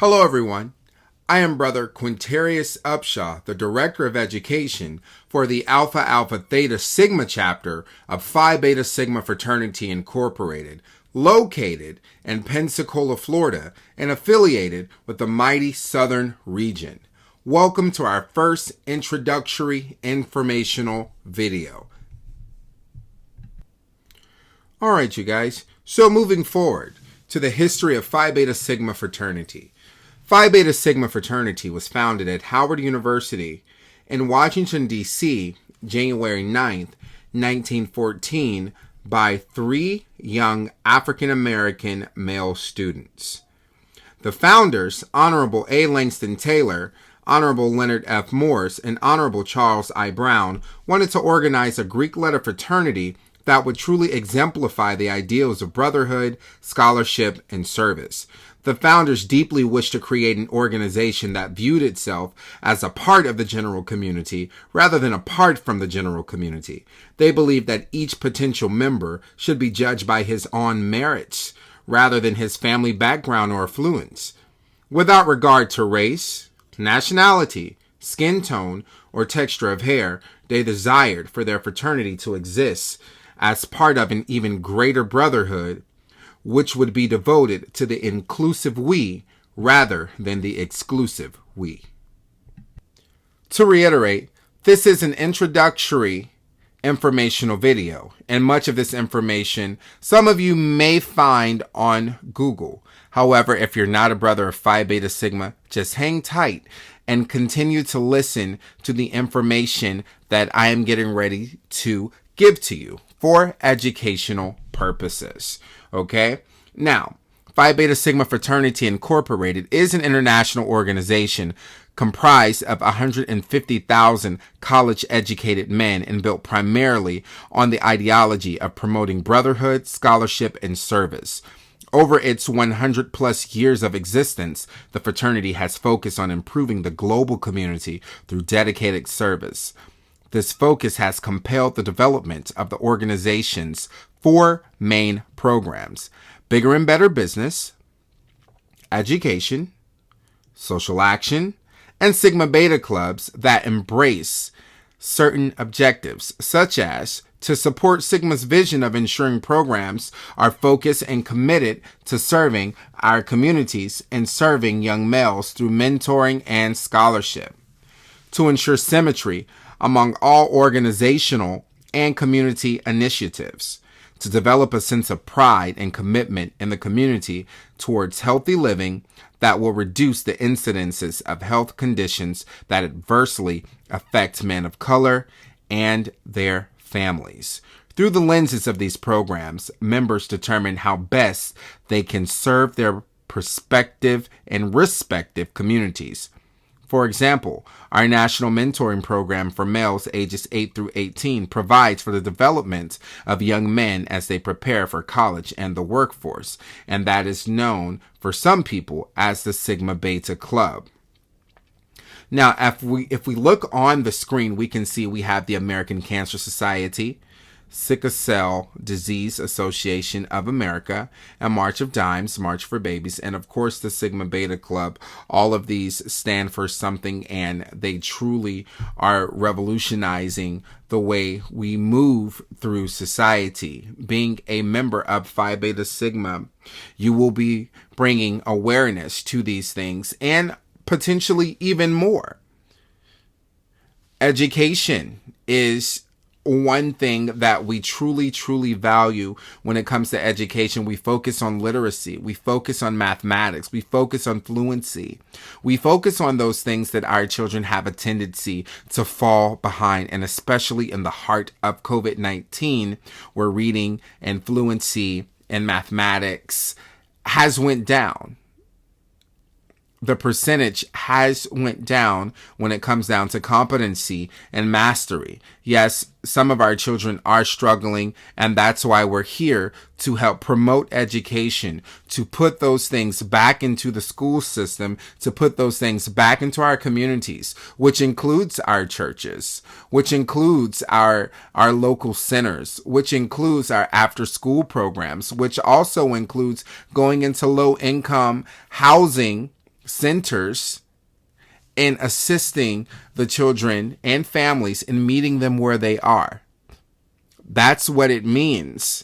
Hello everyone, I am Brother Quintarius Upshaw, the Director of Education for the Alpha Alpha Theta Sigma chapter of Phi Beta Sigma Fraternity Incorporated, located in Pensacola, Florida, and affiliated with the mighty Southern region. Welcome to our first introductory informational video. Alright you guys, so moving forward to the history of Phi Beta Sigma Fraternity. Phi Beta Sigma Fraternity was founded at Howard University in Washington, D.C., January 9th, 1914, by 3 young African-American male students. The founders, Honorable A. Langston Taylor, Honorable Leonard F. Morse, and Honorable Charles I. Brown, wanted to organize a Greek letter fraternity that would truly exemplify the ideals of brotherhood, scholarship, and service. The founders deeply wished to create an organization that viewed itself as a part of the general community rather than apart from the general community. They believed that each potential member should be judged by his own merits rather than his family background or affluence. Without regard to race, nationality, skin tone, or texture of hair, they desired for their fraternity to exist as part of an even greater brotherhood, which would be devoted to the inclusive we rather than the exclusive we. To reiterate, this is an introductory informational video, and much of this information some of you may find on Google. However, if you're not a brother of Phi Beta Sigma, just hang tight and continue to listen to the information that I am getting ready to give to you for educational purposes. Okay? Now, Phi Beta Sigma Fraternity Incorporated is an international organization comprised of 150,000 college-educated men and built primarily on the ideology of promoting brotherhood, scholarship, and service. Over its 100-plus years of existence, the fraternity has focused on improving the global community through dedicated service. This focus has compelled the development of the organization's 4 main programs: Bigger and Better Business, Education, Social Action, and Sigma Beta clubs that embrace certain objectives, such as to support Sigma's vision of ensuring programs are focused and committed to serving our communities and serving young males through mentoring and scholarship. To ensure symmetry among all organizational and community initiatives. To develop a sense of pride and commitment in the community towards healthy living that will reduce the incidences of health conditions that adversely affect men of color and their families. Through the lenses of these programs, members determine how best they can serve their prospective and respective communities. For example, our national mentoring program for males ages 8 through 18 provides for the development of young men as they prepare for college and the workforce, and that is known for some people as the Sigma Beta Club. Now, if we look on the screen, we can see we have the American Cancer Society, Sickle Cell Disease Association of America, and March of Dimes, March for Babies, and of course the Sigma Beta Club. All of these stand for something, and they truly are revolutionizing the way we move through society. Being a member of Phi Beta Sigma, you will be bringing awareness to these things and potentially even more. Education is one thing that we truly value when it comes to education. We focus on literacy. We focus on mathematics. We focus on fluency. We focus on those things that our children have a tendency to fall behind, and especially in the heart of COVID-19, where reading and fluency and mathematics has went down. The percentage has went down when it comes down to competency and mastery. Yes, some of our children are struggling, and that's why we're here to help promote education, to put those things back into the school system, to put those things back into our communities, which includes our churches, which includes our local centers, which includes our after-school programs, which also includes going into low-income housing centers in assisting the children and families in meeting them where they are. That's what it means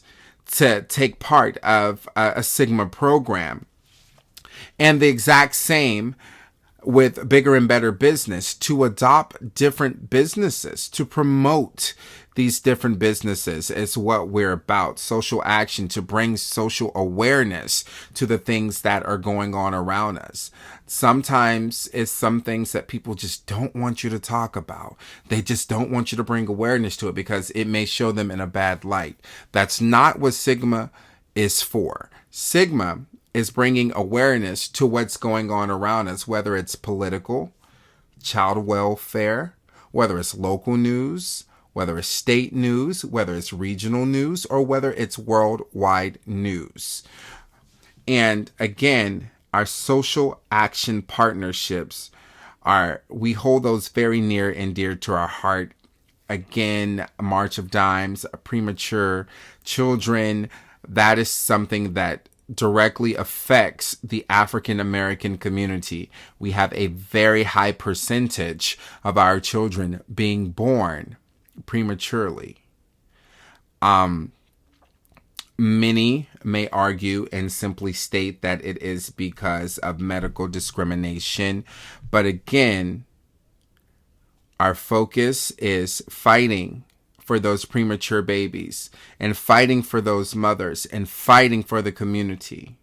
to take part of a Sigma program. And the exact same with Bigger and Better Business, to adopt different businesses, to promote these different businesses is what we're about. Social action, to bring social awareness to the things that are going on around us. Sometimes it's some things that people just don't want you to talk about. They just don't want you to bring awareness to it because it may show them in a bad light. That's not what Sigma is for. Sigma is bringing awareness to what's going on around us, whether it's political, child welfare, whether it's local news, whether it's state news, whether it's regional news, or whether it's worldwide news. And again, our social action partnerships we hold those very near and dear to our heart. Again, March of Dimes, premature children, that is something that directly affects the African American community. We have a very high percentage of our children being born prematurely. Many may argue and simply state that it is because of medical discrimination. But again, our focus is fighting for those premature babies and fighting for those mothers and fighting for the community.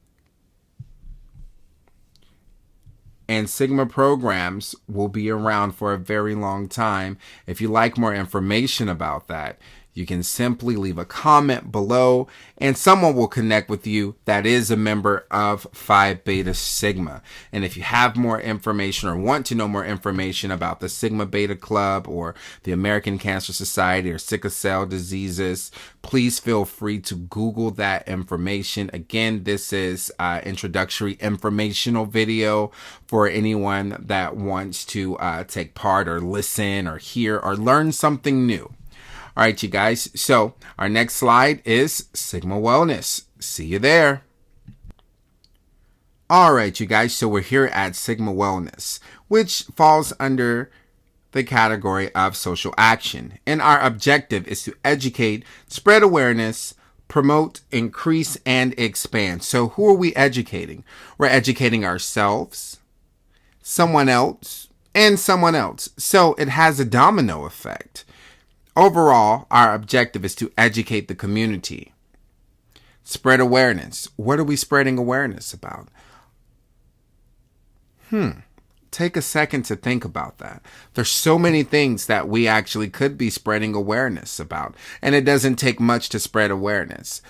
And Sigma programs will be around for a very long time. If you like more information about that, you can simply leave a comment below and someone will connect with you that is a member of Phi Beta Sigma. And if you have more information or want to know more information about the Sigma Beta Club or the American Cancer Society or sickle cell diseases, please feel free to Google that information. Again, this is introductory informational video for anyone that wants to take part or listen or hear or learn something new. All right, you guys. So our next slide is Sigma Wellness. See you there. All right, you guys. So we're here at Sigma Wellness, which falls under the category of social action. And our objective is to educate, spread awareness, promote, increase, and expand. So who are we educating? We're educating ourselves, someone else, and someone else. So it has a domino effect. Overall, our objective is to educate the community. Spread awareness. What are we spreading awareness about? Take a second to think about that. There's so many things that we actually could be spreading awareness about, and it doesn't take much to spread awareness.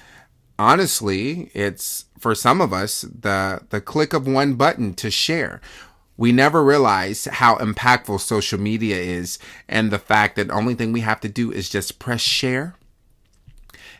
Honestly, it's, for some of us, the click of one button to share. We never realize how impactful social media is, and the fact that the only thing we have to do is just press share,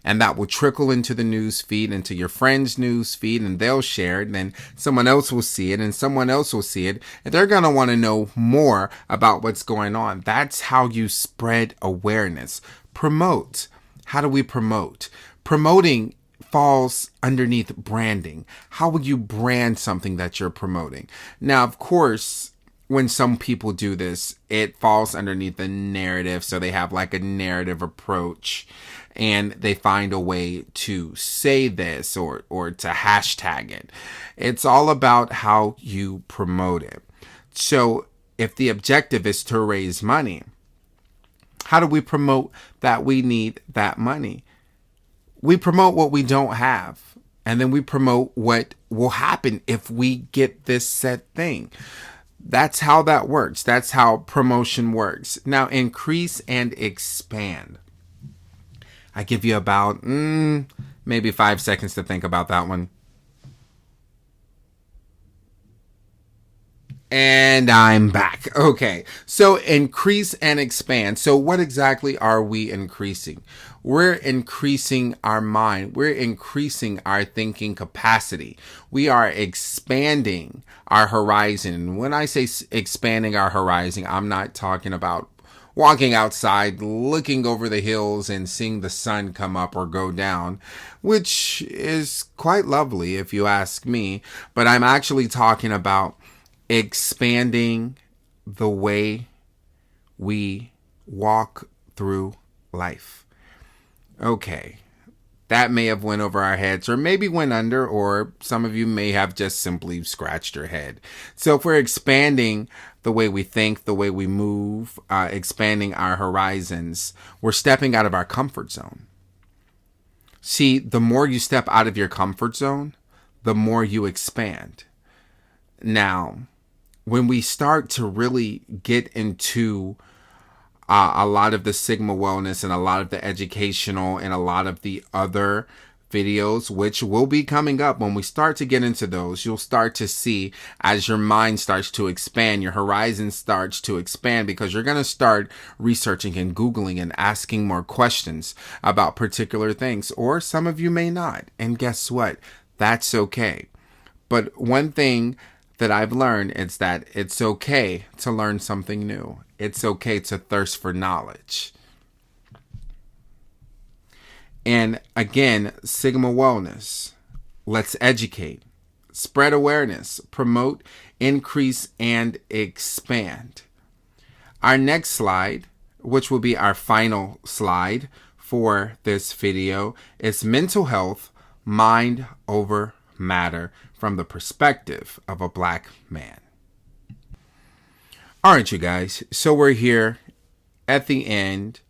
and that will trickle into the news feed, into your friend's news feed, and they'll share it, and then someone else will see it, and someone else will see it, and they're going to want to know more about what's going on. That's how you spread awareness. Promote. How do we promote? Promoting falls underneath branding. How would you brand something that you're promoting? Now, of course, when some people do this, it falls underneath the narrative. So they have like a narrative approach and they find a way to say this or to hashtag it. It's all about how you promote it. So if the objective is to raise money, how do we promote that we need that money? We promote what we don't have, and then we promote what will happen if we get this said thing. That's how that works. That's how promotion works. Now, increase and expand. I give you about maybe 5 seconds to think about that one. And I'm back. Okay, so increase and expand. So what exactly are we increasing? We're increasing our mind. We're increasing our thinking capacity. We are expanding our horizon. When I say expanding our horizon, I'm not talking about walking outside, looking over the hills and seeing the sun come up or go down, which is quite lovely if you ask me. But I'm actually talking about expanding the way we walk through life. Okay, that may have went over our heads, or maybe went under, or some of you may have just simply scratched your head. So if we're expanding the way we think, the way we move, expanding our horizons, we're stepping out of our comfort zone. See, the more you step out of your comfort zone, the more you expand. Now, when we start to really get into a lot of the Sigma wellness and a lot of the educational and a lot of the other videos, which will be coming up, when we start to get into those, you'll start to see as your mind starts to expand, your horizon starts to expand, because you're going to start researching and Googling and asking more questions about particular things, or some of you may not. And guess what? That's okay. But one thing that I've learned is that it's okay to learn something new. It's okay to thirst for knowledge. And again, Sigma Wellness. Let's educate, spread awareness, promote, increase, and expand. Our next slide, which will be our final slide for this video, is mental health, mind over matter from the perspective of a Black man. All right, you guys. So we're here at the end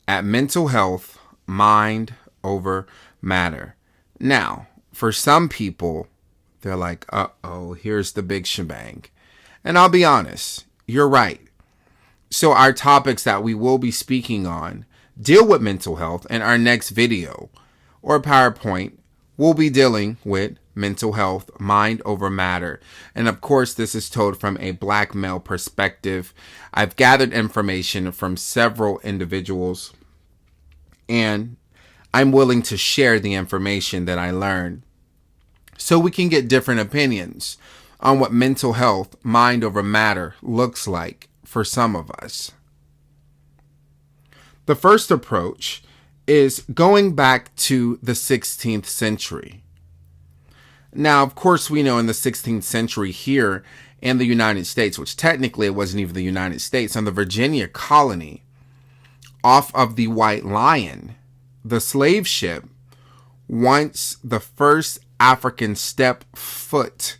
at mental health, mind over matter. Now, for some people, they're like, uh-oh, here's the big shebang. And I'll be honest, you're right. So our topics that we will be speaking on deal with mental health. In our next video or PowerPoint, we'll be dealing with mental health, mind over matter. And of course, this is told from a Black male perspective. I've gathered information from several individuals, and I'm willing to share the information that I learned so we can get different opinions on what mental health, mind over matter looks like for some of us. The first approach is going back to the 16th century. Now, of course, we know in the 16th century here in the United States, which technically it wasn't even the United States, on the Virginia colony, off of the White Lion, the slave ship, once the first African step foot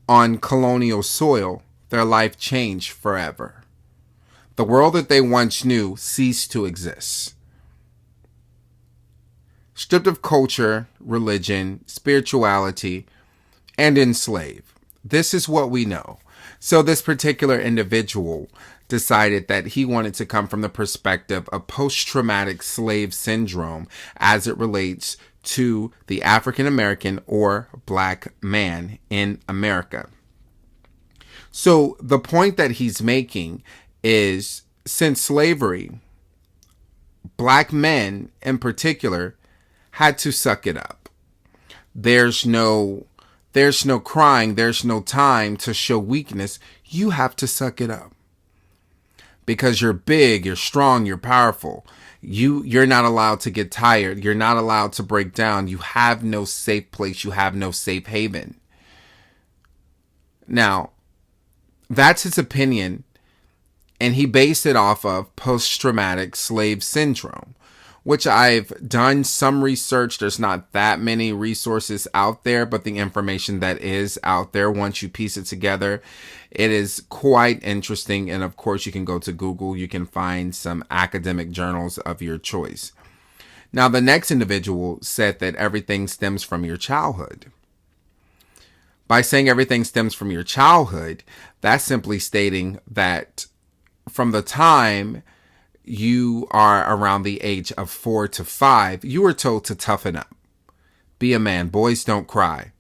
on colonial soil, their life changed forever. The world that they once knew ceased to exist. Stripped of culture, religion, spirituality, and enslaved. This is what we know. So this particular individual decided that he wanted to come from the perspective of post-traumatic slave syndrome as it relates to the African American or Black man in America. So the point that he's making is, since slavery, Black men in particular had to suck it up. There's no crying. There's no time to show weakness. You have to suck it up. Because you're big, you're strong, you're powerful. You're not allowed to get tired. You're not allowed to break down. You have no safe place. You have no safe haven. Now, that's his opinion. And he based it off of post-traumatic slave syndrome, which I've done some research. There's not that many resources out there, but the information that is out there, once you piece it together, it is quite interesting. And of course, you can go to Google. You can find some academic journals of your choice. Now, the next individual said that everything stems from your childhood. By saying everything stems from your childhood, that's simply stating that from the time you are around the age of 4 to 5, you were told to toughen up. Be a man. Boys don't cry.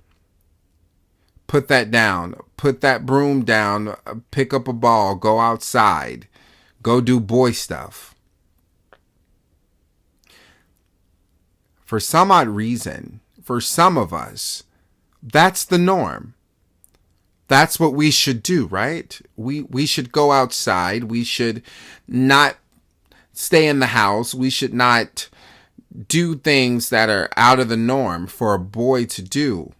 Put that down. Put that broom down. Pick up a ball. Go outside. Go do boy stuff. For some odd reason, for some of us, that's the norm. That's what we should do, right? We should go outside. We should not stay in the house. We should not do things that are out of the norm for a boy to do.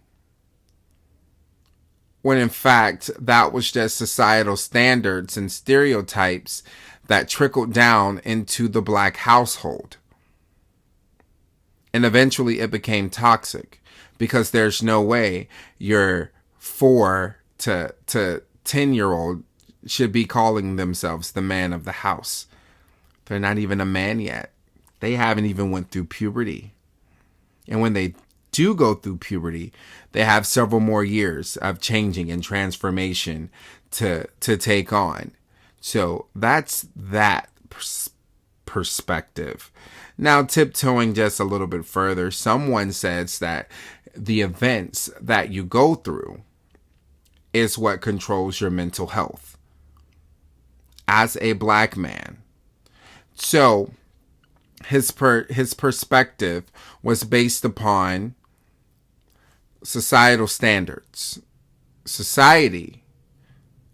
when in fact that was just societal standards and stereotypes that trickled down into the black household. And eventually it became toxic, because there's no way your 4 to 10-year-old should be calling themselves the man of the house. They're not even a man yet. They haven't even went through puberty. And when they do go through puberty, they have several more years of changing and transformation to take on. So that's that perspective. Now, tiptoeing just a little bit further, someone says that the events that you go through is what controls your mental health as a black man. So his perspective was based upon societal standards. Society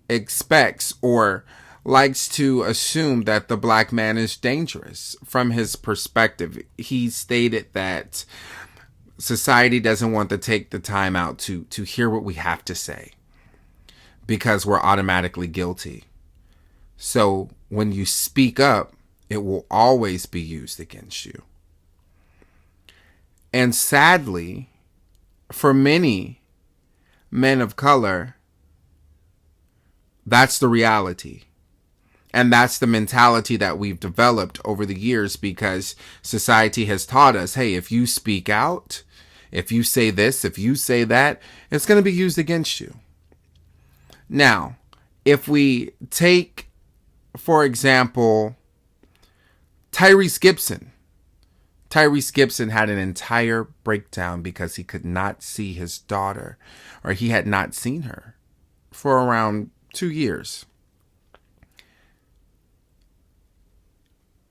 expects or likes to assume that the black man is dangerous. From his perspective, he stated that society doesn't want to take the time out to hear what we have to say, because we're automatically guilty. So when you speak up, it will always be used against you. And sadly, for many men of color, that's the reality. And that's the mentality that we've developed over the years, because society has taught us, hey, if you speak out, if you say this, if you say that, it's going to be used against you. Now, if we take, for example, Tyrese Gibson. Tyrese Gibson had an entire breakdown because he could not see his daughter, or he had not seen her for around 2 years.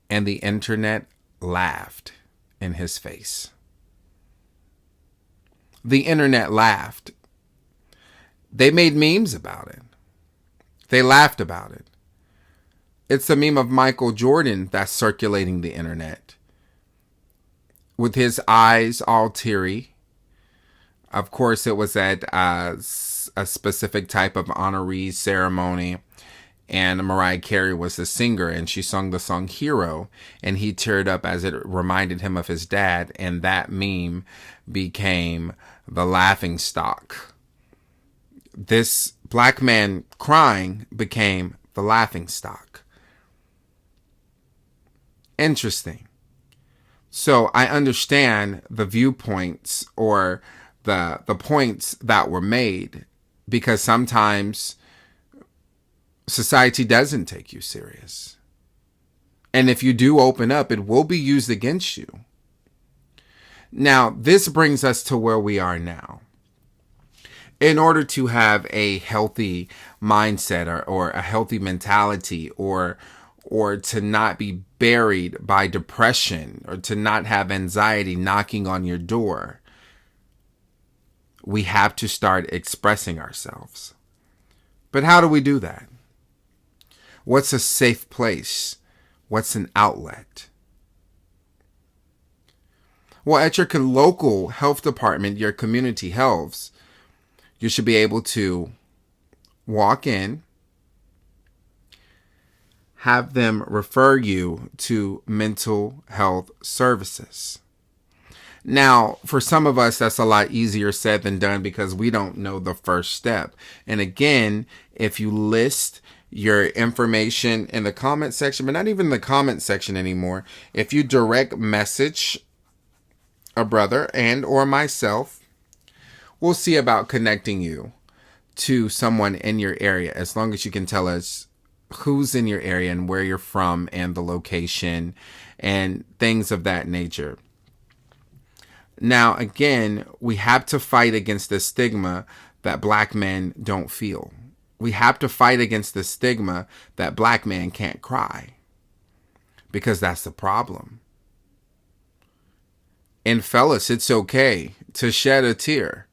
And the internet laughed in his face. The internet laughed. They made memes about it. They laughed about it. It's a meme of Michael Jordan that's circulating the internet, with his eyes all teary. Of course, it was at a specific type of honoree ceremony, and Mariah Carey was the singer, and she sung the song Hero, and he teared up as it reminded him of his dad, and that meme became the laughing stock. This black man crying became the laughing stock. Interesting. So I understand the viewpoints or the points that were made, because sometimes society doesn't take you serious. And if you do open up, it will be used against you. Now, this brings us to where we are now. In order to have a healthy mindset or a healthy mentality, or to not be buried by depression, or to not have anxiety knocking on your door, we have to start expressing ourselves. But how do we do that? What's a safe place? What's an outlet? Well, at your local health department, your community healths, you should be able to walk in, have them refer you to mental health services. Now, for some of us, that's a lot easier said than done, because we don't know the first step. And again, if you list your information in the comment section, but not even the comment section anymore, if you direct message a brother and or myself, we'll see about connecting you to someone in your area, as long as you can tell us who's in your area and where you're from and the location and things of that nature. Now, again, we have to fight against the stigma that black men don't feel. We have to fight against the stigma that black men can't cry, because that's the problem. And fellas, it's okay to shed a tear.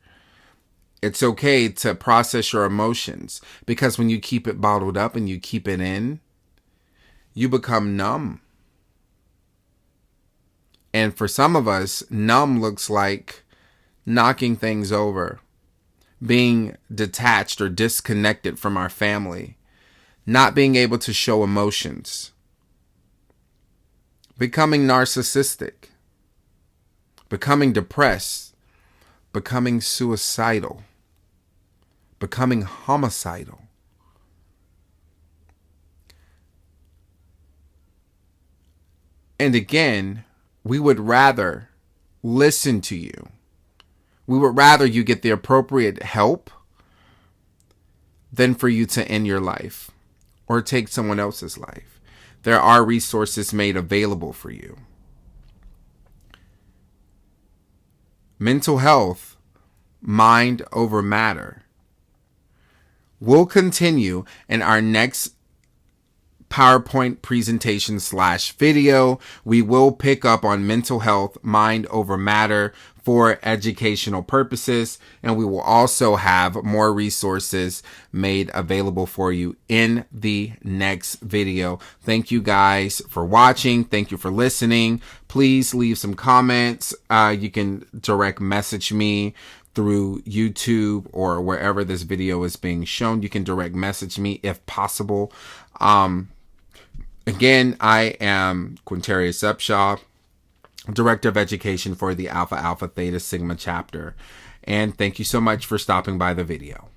It's okay to process your emotions, because when you keep it bottled up and you keep it in, you become numb. And for some of us, numb looks like knocking things over, being detached or disconnected from our family, not being able to show emotions, becoming narcissistic, becoming depressed, becoming suicidal, becoming homicidal. And again, we would rather listen to you. We would rather you get the appropriate help than for you to end your life or take someone else's life. There are resources made available for you. Mental health, mind over matter. We'll continue in our next PowerPoint presentation / video. We will pick up on mental health, mind over matter for educational purposes, and we will also have more resources made available for you in the next video. Thank you guys for watching. Thank you for listening. Please leave some comments. You can direct message me through YouTube or wherever this video is being shown. You can direct message me if possible. Again, I am Quintarius Upshaw, Director of Education for the Alpha Alpha Theta Sigma chapter. And thank you so much for stopping by the video.